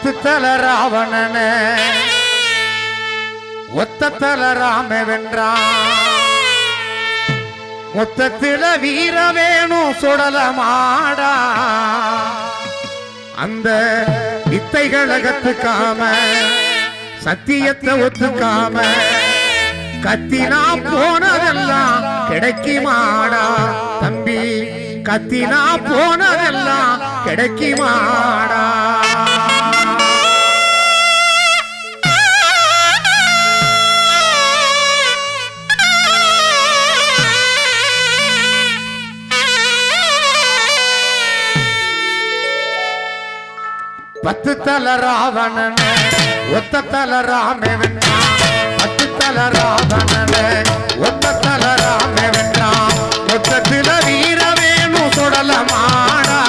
பத்து தல ராவணன ஒத்த தல ராம வென்றான். மொத்தத்தில வீர வேணும் சுடலமாடா. அந்த வித்தைகளை கத்துக்காம சத்தியத்தை ஒத்துக்காம கத்தினா போனதெல்லாம் கிடைக்குமாடா தம்பி, கத்தினா போனதெல்லாம் கிடைக்குமாடா. பத்து தல ராவணன ஒத்த தல ராம வென்றான். பத்து தல ராவணன ஒத்த தல ராம வென்றான். மொத்தத்தில வீர வேணும் சுடலமாடா.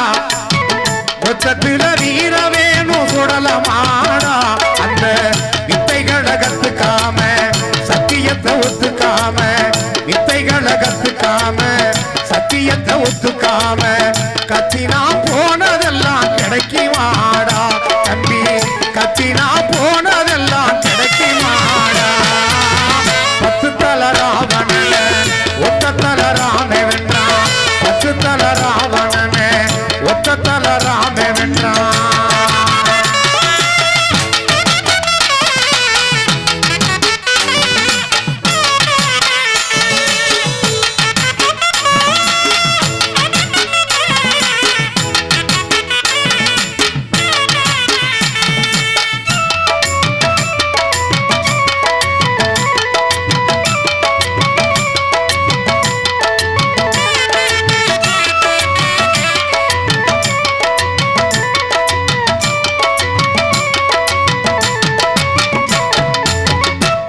மொத்தத்தில வீர வேணும் சுடலமாடா. அந்த வித்தைகளை கத்துக்காம சத்தியத்தை ஒத்துக்காம வித்தைகளை கத்துக்காம சத்தியத்தை ஒத்துக்காம கத்தினா போனதெல்லாம் கிடைக்குமாடா தம்பி, கத்தினா போனதெல்லாம் கிடைக்குமாடா. பத்து தல ராவணன ஒத்த தல ராம வென்றான். பத்து தல ராவணன ஒத்த தல ராம வென்றான்.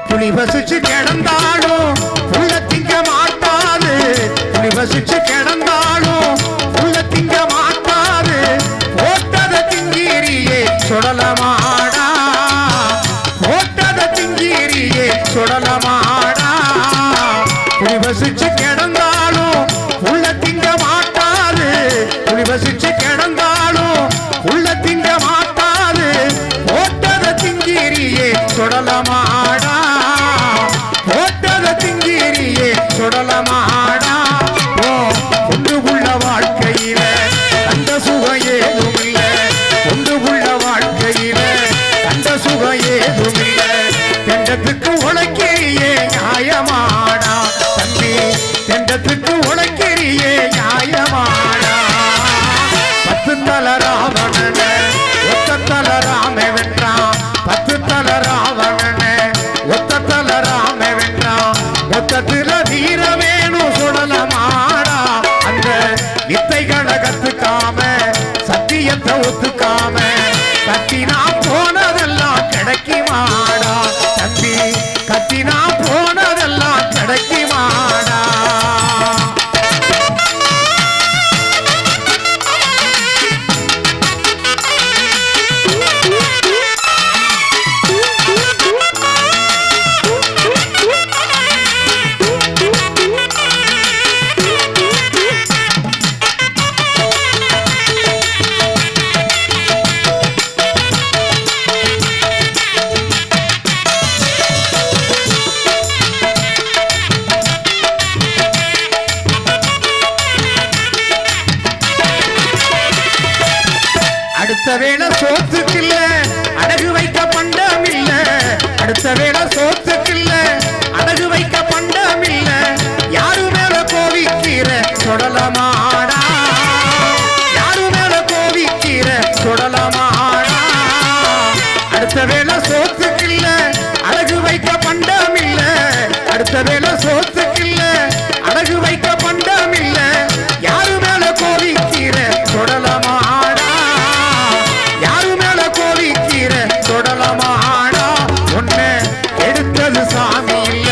புலி வசிச்சு கிடந்தாலும் புள்ள திங்க மாட்டாது. புலி வசிச்சு கிடந்தாலும் புள்ள திங்க மாட்டாது. போட்டத திங்கீரியே சுடலமாடா. போட்டத திங்கீரியே சுடலமாடா. புலி வசிச்சு கிடந்தாலும் புள்ள திங்க மாட்டாது. புலி வசிச்சு கிடந்தாலும் புள்ள திங்க மாட்டாது. போட்டத திங்கீரியே சுடலமாடா. சுடலமாடா. கொண்டு உள்ள வாழ்க்கையில கண்ட சுகம் ஏதும் இல்ல. கொண்டு உள்ள வாழ்க்கையில கண்ட சுகம் ஏதும் இல்ல. தெண்டத்துக்கு உழைக்கிறியே நியாயமாடா தம்பி, தெண்டத்துக்கு உழைக்கிறியே நியாயமாடா. பத்து தல ராவணன ஒத்த தல ராம வென்றான். பத்து தல ராவணன ஒத்த தல ராம வென்றான். மொத்தத்தில வீர வேணும் சுடலமாடா. அந்த வித்தைகளை கத்துக்காம சத்தியத்தை ஒத்துக்காம கத்தினா போனதெல்லாம் கிடைக்குமாடா தம்பி, கத்தினா போனதெல்லாம் கிடைக்குமாடா. அடுத்த வேளை சோத்துக்கில்ல அடகு வைக்க பண்டம் இல்ல. அடுத்த வேளை சோத்துக்கில்ல அடகு வைக்க பண்டம் இல்ல. யாரு மேல கோவிக்கிற சுடலமாடா. யாரு மேல கோவிக்கிற சுடலமாடா. அடுத்த வேளை சோத்துக்கில்ல அடகு வைக்க பண்டம் இல்ல. அடுத்த வேளை சோத்துக்கில்ல அடகு வைக்க பண்டம் இல்ல. யாரு மேல கோவிக்கிற சுடலமாடா. சுடலமாடா. ஒன்ன எடுத்தது சாமி இல்ல,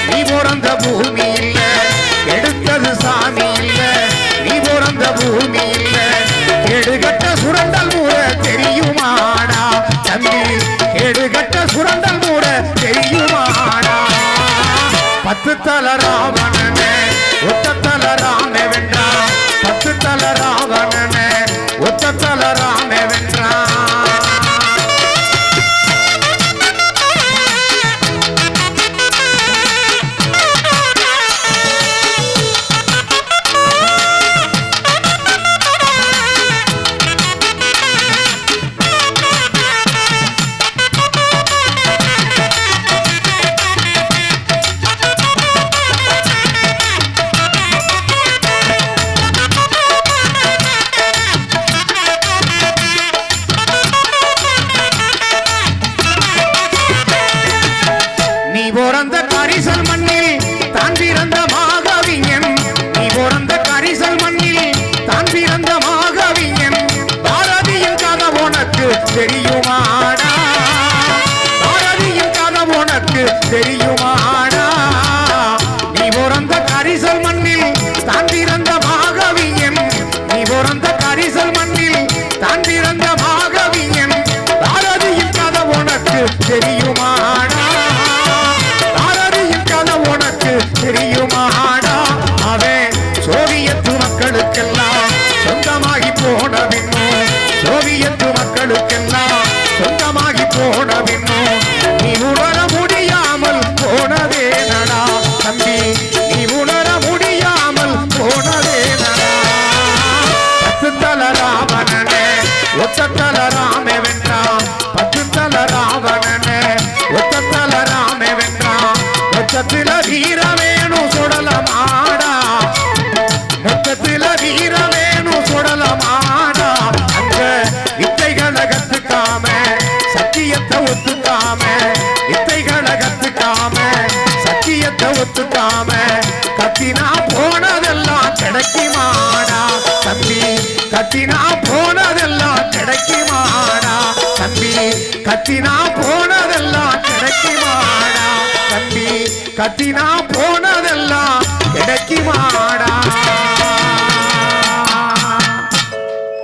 நீ பிறந்த பூமி இல்ல. எடுத்தது சாமி இல்ல, நீ பிறந்த பூமி இல்ல. எடுகட்ட சுரண்டல் மூட தெரியுமாடா தம்பி, எடுகட்ட சுரண்டல் மூட தெரியுமாடா. பத்து தல தெரியுமாடா பாரதியின் கதை உனக்கு தெரியுமாடா நீ பிறந்த கரிசல் மண்ணில் தான் பிறந்த மாகவியன் நீ பிறந்த கரிசல் மண்ணில் தான் பிறந்த மாகவியன் பாரதியின் கதை உனக்கு தெரியுமாடா பாரதியின் கதை உனக்கு தெரியுமாடா அவன் சோவியத்து மக்களுக்கெல்லாம் சொந்தமாகி போன பின்னும் சோவியத்து மக்களுக்கெல்லாம் சொந்தமாகி போன பின்னும் நீ உணர முடியாமல் போனதே நடா தம்பி நீ உணர முடியாமல் போனதே நடா பத்து தல ராவணனே ஒத்த தல ராமே வென்றான் பத்து தல ராவணனே ஒத்த தல ராமே வென்றான் மொத்தத்தில வீர வேணும் சுடலமாடா மொத்தத்தில வீர வேணும் சுடலமாடா அங்க வித்தைகளை கத்துக்காம சத்தியத்தை ஒத்துக்காம வித்தைகளை கத்துக்காம சத்தியத்தை ஒத்துக்காம கத்தினா போனதெல்லாம் கிடைக்குமாடா தம்பி கத்தினா போனதெல்லாம் கிடைக்குமாடா தம்பி கத்தினா போனதெல்லாம் கிடைக்குமாடா தம்பி கத்தினா போனதெல்லாம் கிடைக்குமாடா